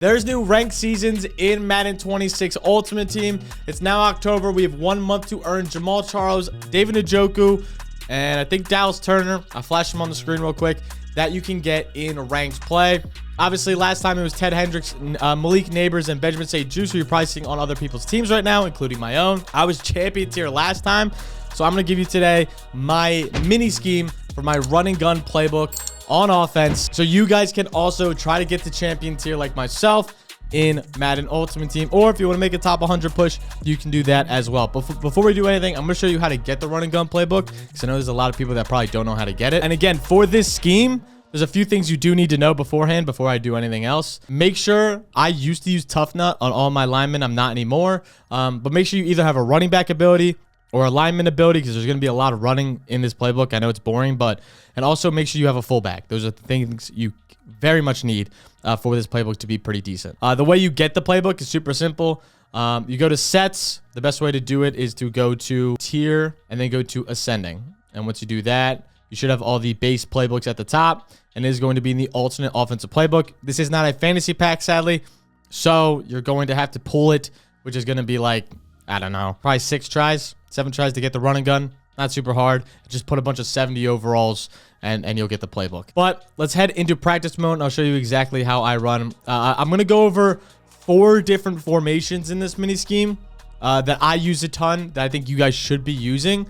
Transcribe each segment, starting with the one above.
There's new ranked seasons in Madden 26 Ultimate Team. It's now October. We have 1 month to earn Jamal Charles, David Njoku, and I think Dallas Turner. I'll flash them on the screen real quick that you can get in ranked play. Obviously, last time it was Ted Hendricks, Malik Neighbors, and Benjamin St. Juice, who you're probably seeing on other people's teams right now, including my own. I was champion tier last time, so I'm going to give you today my mini scheme for my run and gun playbook on offense, so you guys can also try to get to champion tier like myself in Madden Ultimate Team, or if you want to make a top 100 push, you can do that as well. But before we do anything, I'm going to show you how to get the run and gun playbook, because I know there's a lot of people that probably don't know how to get it. And again, for this scheme, there's a few things you do need to know beforehand before I do anything else. Make sure, I used to use Tough Nut on all my linemen. I'm not anymore. But make sure you either have a running back ability or a lineman ability, because there's going to be a lot of running in this playbook. I know it's boring, and also make sure you have a fullback. Those are the things you very much need for this playbook to be pretty decent. The way you get the playbook is super simple. You go to sets. The best way to do it is to go to tier and then go to ascending. And once you do that, you should have all the base playbooks at the top, and it is going to be in the alternate offensive playbook. This is not a fantasy pack, sadly, so you're going to have to pull it, which is going to be like, I don't know, probably 7 tries to get the run and gun. Not super hard. Just put a bunch of 70 overalls and you'll get the playbook. But let's head into practice mode, and I'll show you exactly how I run. I'm going to go over 4 different formations in this mini scheme that I use a ton, that I think you guys should be using,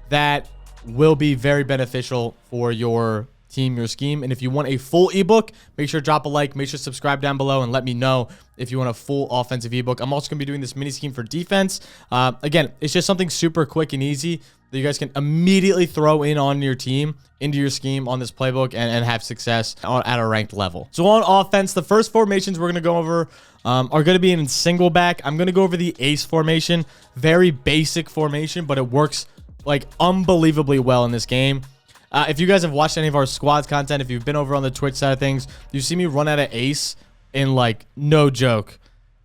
that will be very beneficial for your team, your scheme. And if you want a full ebook, make sure to drop a like, make sure to subscribe down below, and let me know if you want a full offensive ebook. I'm also going to be doing this mini scheme for defense. Again, it's just something super quick and easy that you guys can immediately throw in on your team, into your scheme on this playbook, and have success at a ranked level. So on offense, the first formations we're going to go over are going to be in single back. I'm going to go over the ace formation. Very basic formation, but it works like unbelievably well in this game. If you guys have watched any of our squads content, if you've been over on the Twitch side of things, you see me run out of ace in, like, no joke,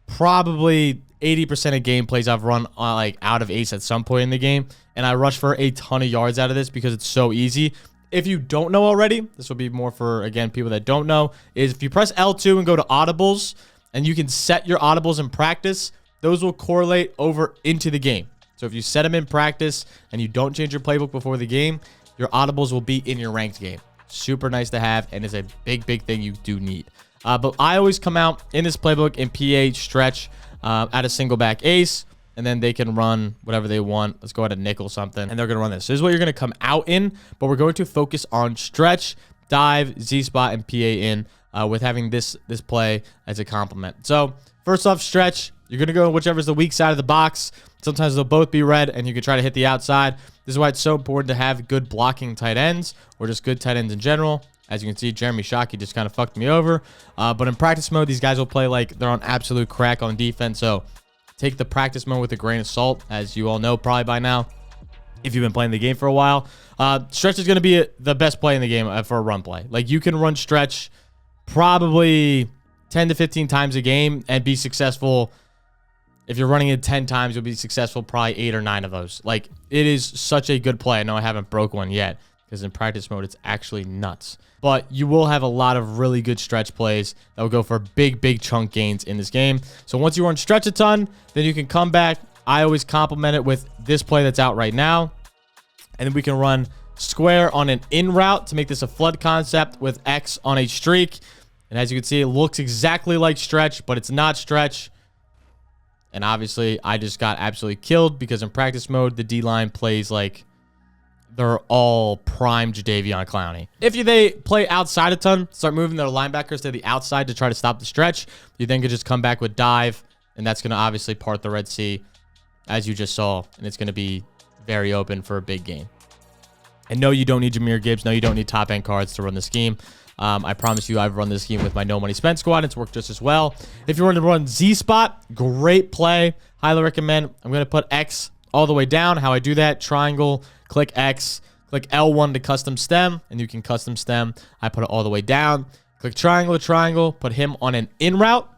probably 80% of gameplays I've run like out of ace at some point in the game, and I rush for a ton of yards out of this because it's so easy. If you don't know already, this will be more for, again, people that don't know, is if you press L2 and go to audibles, and you can set your audibles in practice, those will correlate over into the game. So if you set them in practice and you don't change your playbook before the game, your audibles will be in your ranked game. Super nice to have, and is a big thing you do need. But I always come out in this playbook in PA stretch at a single back ace, and then they can run whatever they want. Let's go ahead and nickel something, and they're going to run this. So this is what you're going to come out in, but we're going to focus on stretch, dive, Z-spot, and PA in with having this play as a complement. So first off, stretch. You're going to go whichever's the weak side of the box. Sometimes they'll both be red, and you can try to hit the outside. This is why it's so important to have good blocking tight ends, or just good tight ends in general. As you can see, Jeremy Shockey just kind of fucked me over. But in practice mode, these guys will play like they're on absolute crack on defense. So take the practice mode with a grain of salt, as you all know probably by now, if you've been playing the game for a while. Stretch is going to be the best play in the game for a run play. Like, you can run stretch probably 10 to 15 times a game and be successful. If you're running it 10 times, you'll be successful probably 8 or 9 of those. Like, it is such a good play. I know I haven't broke one yet, because in practice mode, it's actually nuts. But you will have a lot of really good stretch plays that will go for big chunk gains in this game. So once you run stretch a ton, then you can come back. I always complement it with this play that's out right now. And then we can run square on an in route to make this a flood concept with X on a streak. And as you can see, it looks exactly like stretch, but it's not stretch. And obviously, I just got absolutely killed because in practice mode, the D-line plays like they're all prime Jadeveon Clowney. If they play outside a ton, start moving their linebackers to the outside to try to stop the stretch, you then could just come back with dive, and that's going to obviously part the Red Sea, as you just saw, and it's going to be very open for a big game. And no, you don't need Jahmyr Gibbs. No, you don't need top-end cards to run the scheme. I promise you, I've run this scheme with my no money spent squad. It's worked just as well. If you want to run Z-spot, great play. Highly recommend. I'm going to put X all the way down. How I do that, triangle, click X, click L1 to custom stem, and you can custom stem. I put it all the way down. Click triangle, put him on an in route.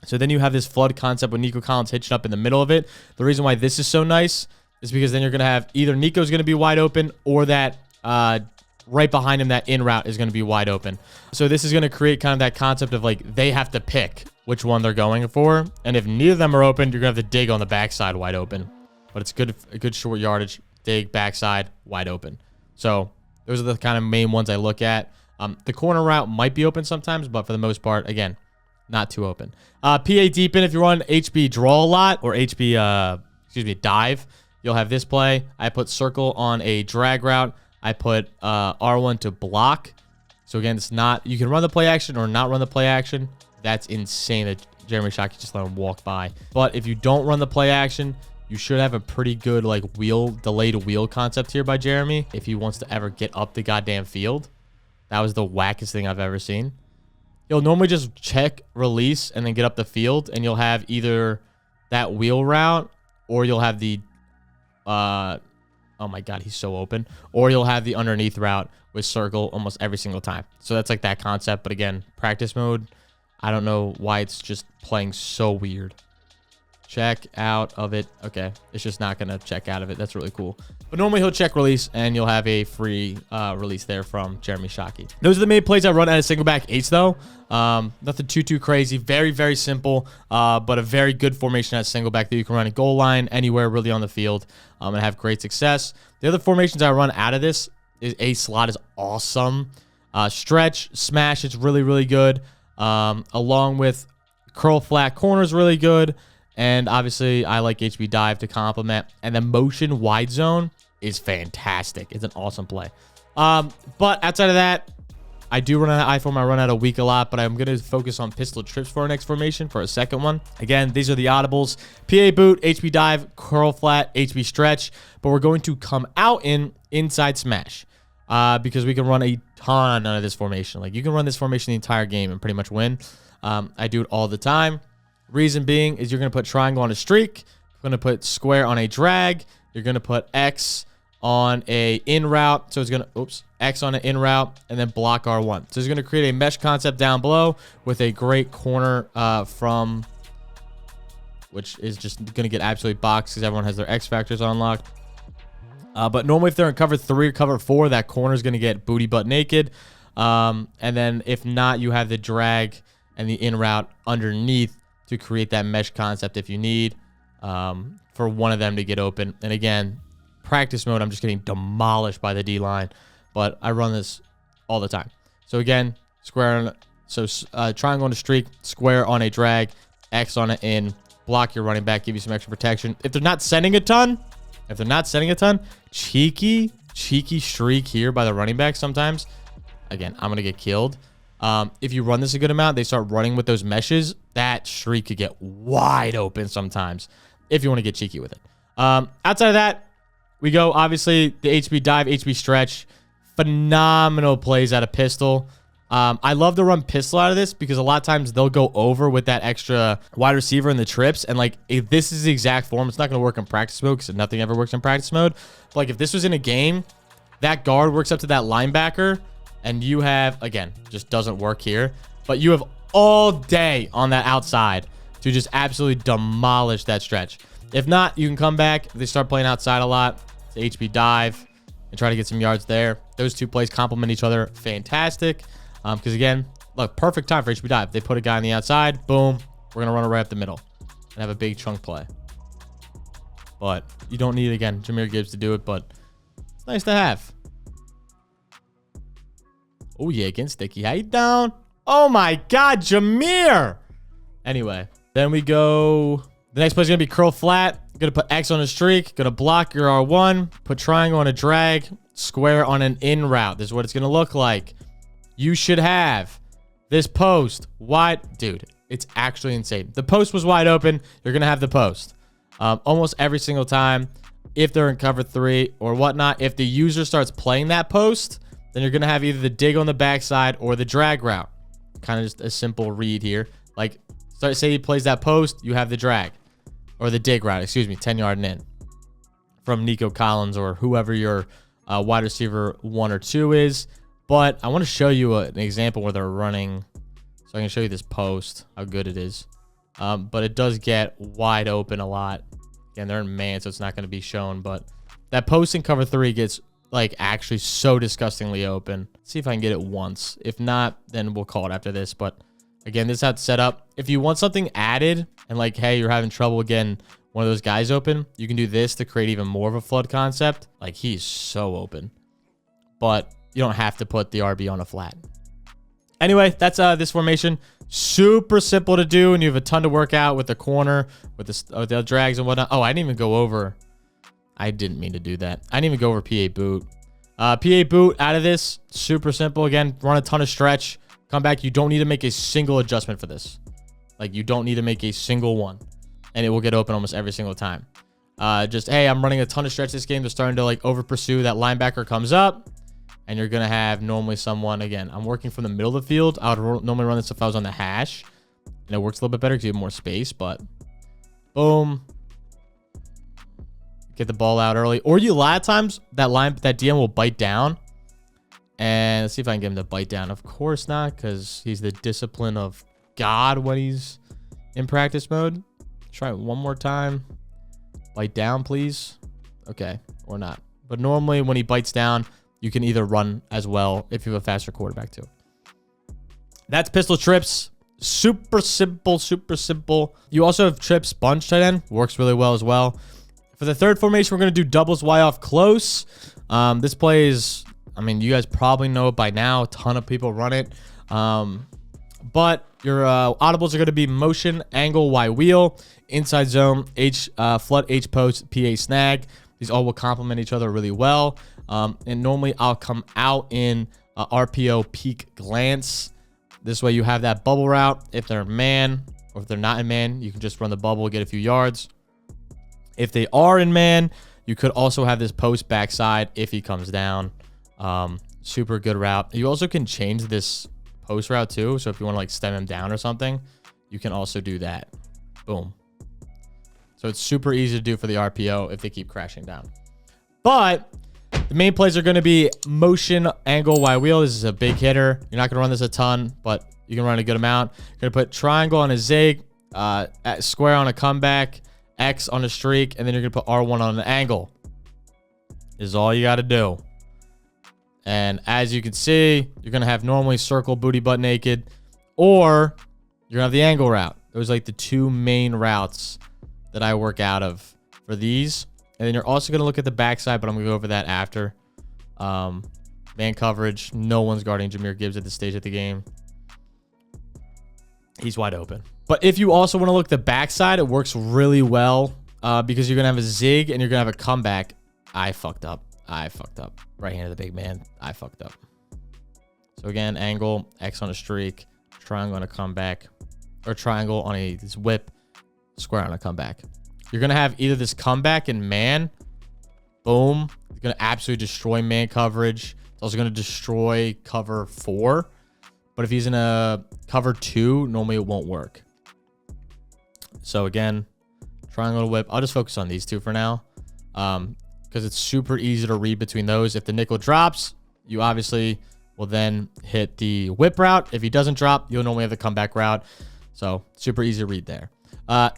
So then you have this flood concept with Nico Collins hitching up in the middle of it. The reason why this is so nice is because then you're going to have either Nico's going to be wide open, or that right behind him, that in route is going to be wide open. So this is going to create kind of that concept of like they have to pick which one they're going for. And if neither of them are open, you're going to have to dig on the backside wide open. But it's a good short yardage, dig, backside, wide open. So those are the kind of main ones I look at. The corner route might be open sometimes, but for the most part, again, not too open. PA deepen, if you run HB draw a lot or HB, dive, you'll have this play. I put circle on a drag route. I put R1 to block. So again, it's not, you can run the play action or not run the play action. That's insane that Jeremy Shockey just let him walk by. But if you don't run the play action, you should have a pretty good like delayed wheel concept here by Jeremy if he wants to ever get up the goddamn field. That was the wackest thing I've ever seen. You'll normally just check, release, and then get up the field, and you'll have either that wheel route or you'll have the oh my god, he's so open, or you'll have the underneath route with circle almost every single time. So that's like that concept, but again, practice mode, I don't know why it's just playing so weird. Check out of it. Okay, it's just not gonna check out of it. That's really cool. But normally he'll check release and you'll have a free release there from Jeremy Shockey. Those are the main plays I run out of single back eights though. Nothing too crazy. Very, very simple, but a very good formation at single back that you can run a goal line anywhere really on the field and have great success. The other formations I run out of this is a slot is awesome. Stretch, smash, it's really, really good. Along with curl flat corner is really good. And obviously, I like HB dive to complement. And the motion wide zone is fantastic. It's an awesome play. But outside of that, I do run out of I-form. I run out of weak a lot, but I'm going to focus on pistol trips for our next formation for a second one. Again, these are the audibles. PA boot, HB dive, curl flat, HB stretch. But we're going to come out in inside smash because we can run a ton of this formation. Like, you can run this formation the entire game and pretty much win. I do it all the time. Reason being is you're going to put triangle on a streak. You're going to put square on a drag. You're going to put X on a in route. So it's going to, X on an in route and then block R1. So it's going to create a mesh concept down below with a great corner from, which is just going to get absolutely boxed because everyone has their X factors unlocked. But normally if they're in cover 3 or cover 4, that corner is going to get booty butt naked. And then if not, you have the drag and the in route underneath to create that mesh concept if you need for one of them to get open. And again, practice mode, I'm just getting demolished by the D-line, but I run this all the time. So again, square on, triangle on a streak, square on a drag, X on an in, block your running back, give you some extra protection. If they're not sending a ton, cheeky streak here by the running back sometimes. Again, I'm going to get killed. If you run this a good amount, they start running with those meshes, that streak could get wide open sometimes if you want to get cheeky with it. Outside of that, we go, obviously, the HB dive, HB stretch. Phenomenal plays out of pistol. I love to run pistol out of this because a lot of times they'll go over with that extra wide receiver in the trips. And, like, if this is the exact form, it's not going to work in practice mode because nothing ever works in practice mode. But, like, if this was in a game, that guard works up to that linebacker. And you have, again, just doesn't work here. But you have all day on that outside to just absolutely demolish that stretch. If not, you can come back. If they start playing outside a lot, it's HB dive and try to get some yards there. Those two plays complement each other. Fantastic. Because, again, look, perfect time for HB dive. They put a guy on the outside. Boom. We're going to run it right up the middle and have a big chunk play. But you don't need, again, Jahmyr Gibbs to do it. But it's nice to have. Oh, yeah, against Sticky. How you down? Oh, my God, Jahmyr. Anyway, then we go. The next play is going to be curl flat. Going to put X on a streak. Going to block your R1. Put triangle on a drag. Square on an in route. This is what it's going to look like. You should have this post wide. Dude, it's actually insane. The post was wide open. You're going to have the post almost every single time if they're in cover 3 or whatnot. If the user starts playing that post, then you're going to have either the dig on the backside or the drag route. Kind of just a simple read here. Like, say he plays that post, you have the drag. Or the dig route, 10 yard and in. From Nico Collins or whoever your wide receiver 1 or 2 is. But I want to show you an example where they're running. So I can show you this post, how good it is. But it does get wide open a lot. Again, they're in man, so it's not going to be shown. But that post in cover 3 gets like actually so disgustingly open. Let's see if I can get it once. If not, then we'll call it after this. But again, this is how it's set up. If you want something added and like, hey, you're having trouble getting one of those guys open, you can do this to create even more of a flood concept. Like, he's so open, but you don't have to put the RB on a flat. Anyway, that's this formation. Super simple to do, and you have a ton to work out with the corner, with the drags and whatnot. Oh, I didn't even go over. I didn't mean to do that. I didn't even go over PA boot. PA boot out of this, super simple. Again, run a ton of stretch. Come back. You don't need to make a single adjustment for this. Like, you don't need to make a single one, and it will get open almost every single time. Just, hey, I'm running a ton of stretch this game. They're starting to like over pursue. That linebacker comes up, and you're going to have normally someone, again, I'm working from the middle of the field. I would normally run this if I was on the hash, and it works a little bit better because you have more space, but boom. Get the ball out early. Or a lot of times that DM will bite down. And let's see if I can get him to bite down. Of course not, because he's the discipline of God when he's in practice mode. Try it one more time. Bite down, please. Okay, or not. But normally when he bites down, you can either run as well if you have a faster quarterback too. That's pistol trips. Super simple, super simple. You also have trips bunch tight end. Works really well as well. For the third formation, we're going to do doubles Y off close. This play is, I mean, you guys probably know it by now. A ton of people run it. But your audibles are going to be motion, angle, Y wheel, inside zone, H flood, H post, PA snag. These all will complement each other really well. And normally I'll come out in RPO peak glance. This way you have that bubble route. If they're man or if they're not in man, you can just run the bubble, get a few yards. If they are in man, you could also have this post backside if he comes down. Super good route. You also can change this post route too. So if you want to like stem him down or something, you can also do that. Boom. So it's super easy to do for the RPO if they keep crashing down. But the main plays are going to be motion, angle, Y wheel. This is a big hitter. You're not going to run this a ton, but you can run a good amount. You're going to put triangle on a zig, square on a comeback, X on a streak, and then you're going to put R1 on an angle. Is all you got to do. And as you can see, you're going to have normally circle, booty, butt naked, or you're going to have the angle route. Those are like the two main routes that I work out of for these. And then you're also going to look at the backside, but I'm going to go over that after. Man coverage. No one's guarding Jahmyr Gibbs at this stage of the game. He's wide open. But if you also want to look at the backside, it works really well because you're going to have a zig and you're going to have a comeback. I fucked up. Right hand of the big man. I fucked up. So again, angle, X on a streak, triangle on a comeback, or triangle on this whip, square on a comeback. You're going to have either this comeback in man. Boom. It's going to absolutely destroy man coverage. It's also going to destroy cover 4. But if he's in a cover 2, normally it won't work. So again, triangle to whip. I'll just focus on these two for now because it's super easy to read between those. If the nickel drops, you obviously will then hit the whip route. If he doesn't drop, you'll normally have the comeback route. So super easy to read there.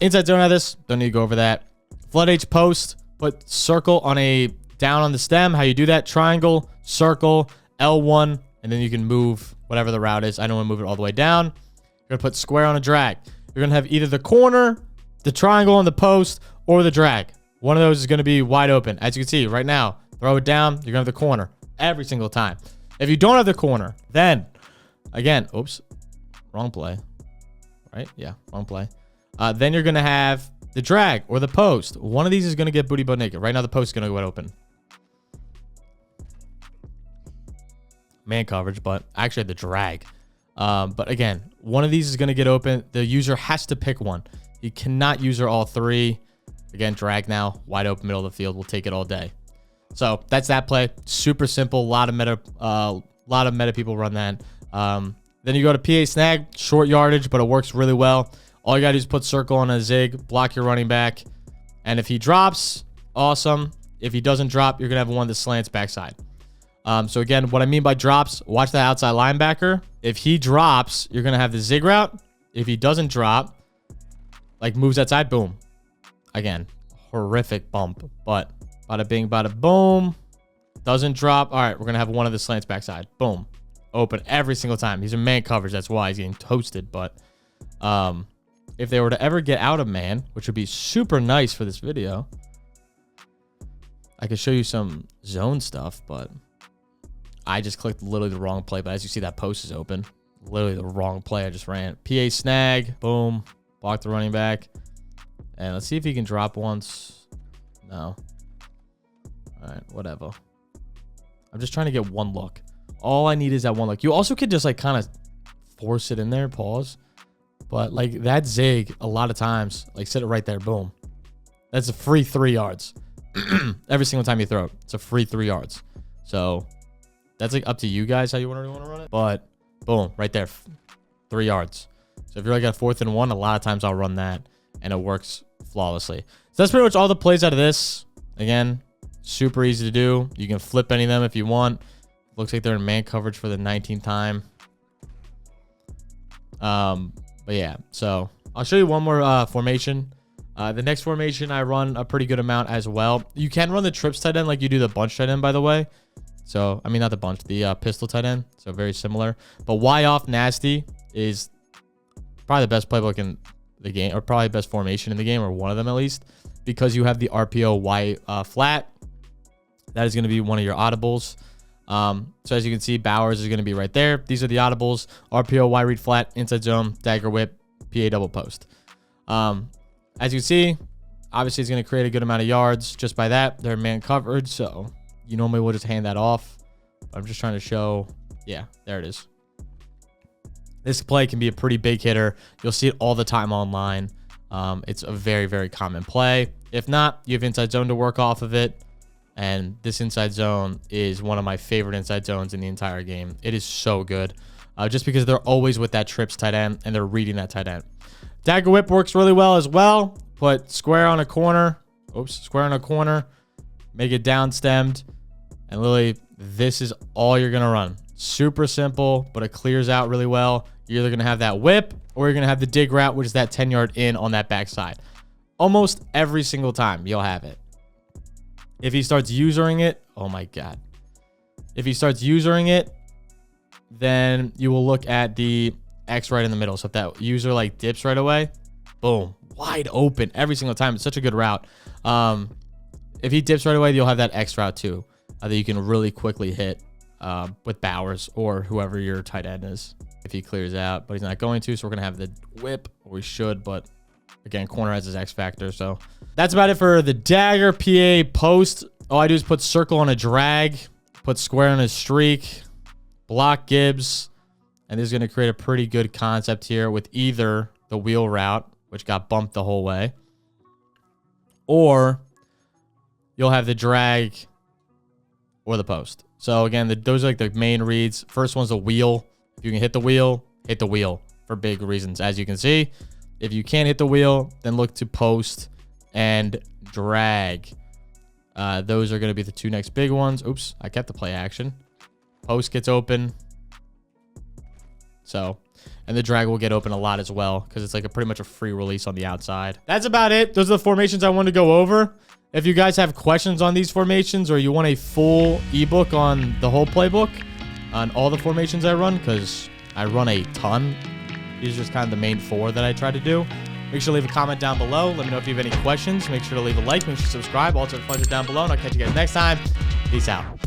Inside zone out of this, don't need to go over that. Flood H post, put circle on a down on the stem. How you do that? Triangle, circle, L1, and then you can move whatever the route is. I don't want to move it all the way down. You're going to put square on a drag. You're going to have either the corner, the triangle on the post, or the drag. One of those is going to be wide open. As you can see right now, throw it down. You're going to have the corner every single time. If you don't have the corner, then again, oops, wrong play. Right? Yeah, wrong play. Then you're going to have the drag or the post. One of these is going to get booty butt naked. Right now, the post is going to go wide open. Man coverage, but actually the drag. But again, one of these is going to get open. The user has to pick one. You cannot user all three. Again, drag now, wide open, middle of the field. We'll take it all day. So that's that play. Super simple. A lot of meta people run that. Then you go to PA snag, short yardage, but it works really well. All you got to do is put circle on a zig, block your running back. And if he drops, awesome. If he doesn't drop, you're going to have one that slants backside. So again, what I mean by drops, watch that outside linebacker. If he drops, you're going to have the zig route. If he doesn't drop, like moves outside, boom. Again, horrific bump, but bada bing, bada boom. Doesn't drop. All right, we're going to have one of the slants backside. Boom. Open every single time. These are man coverage. That's why he's getting toasted. But if they were to ever get out of man, which would be super nice for this video, I could show you some zone stuff, but I just clicked literally the wrong play. But as you see, that post is open. Literally the wrong play I just ran. PA snag. Boom. Block the running back. And let's see if he can drop once. No. All right, whatever. I'm just trying to get one look. All I need is that one look. You also could just like kind of force it in there, pause. But like that zig, a lot of times, like sit it right there, boom. That's a free 3 yards. Every single time you throw it, it's a free 3 yards. So that's like up to you guys how you want to run it. But boom, right there, 3 yards. So if you're like at 4th and 1, a lot of times I'll run that and it works flawlessly. So that's pretty much all the plays out of this. Again, super easy to do. You can flip any of them if you want. Looks like they're in man coverage for the 19th time. But yeah, so I'll show you one more formation. The next formation I run a pretty good amount as well. You can run the trips tight end like you do the bunch tight end, by the way. So, I mean, not the bunch, the pistol tight end. So very similar. But Y off nasty is probably the best playbook in the game, or probably best formation in the game, or one of them at least, because you have the RPO Y flat. That is going to be one of your audibles. So as you can see, Bowers is going to be right there. These are the audibles: RPO, Y read flat, inside zone, dagger whip, PA double post. As you can see, obviously it's going to create a good amount of yards just by that. They're man coverage, so you normally will just hand that off. I'm just trying to show. Yeah, there it is. This play can be a pretty big hitter. You'll see it all the time online. It's a very, very common play. If not, you have inside zone to work off of it. And this inside zone is one of my favorite inside zones in the entire game. It is so good. Just because they're always with that trips tight end and they're reading that tight end. Dagger whip works really well as well. Put square on a corner. Oops, square on a corner. Make it down stemmed. And literally, this is all you're going to run. Super simple, but it clears out really well. You're either going to have that whip or you're going to have the dig route, which is that 10-yard in on that backside. Almost every single time you'll have it. If he starts usering it, oh my God. If he starts usering it, then you will look at the X right in the middle. So if that user like dips right away, boom, wide open every single time. It's such a good route. If he dips right away, you'll have that X route too that you can really quickly hit with Bowers or whoever your tight end is if he clears out. But he's not going to, so we're going to have the whip, or we should, but again, corner has his X factor. So that's about it for the dagger PA post. All I do is put circle on a drag, put square on a streak, block Gibbs, and this is going to create a pretty good concept here with either the wheel route, which got bumped the whole way, or you'll have the drag or the post. So again, those are like the main reads. First one's a wheel. If you can hit the wheel for big reasons, as you can see. If you can't hit the wheel, then look to post and drag. Those are going to be the two next big ones. Oops, I kept the play action. Post gets open. So, and the drag will get open a lot as well because it's like pretty much a free release on the outside. That's about it. Those are the formations I wanted to go over. If you guys have questions on these formations or you want a full ebook on the whole playbook, on all the formations I run, because I run a ton. These are just kind of the main 4 that I try to do. Make sure to leave a comment down below. Let me know if you have any questions. Make sure to leave a like. Make sure to subscribe. Also, the pleasure down below. And I'll catch you guys next time. Peace out.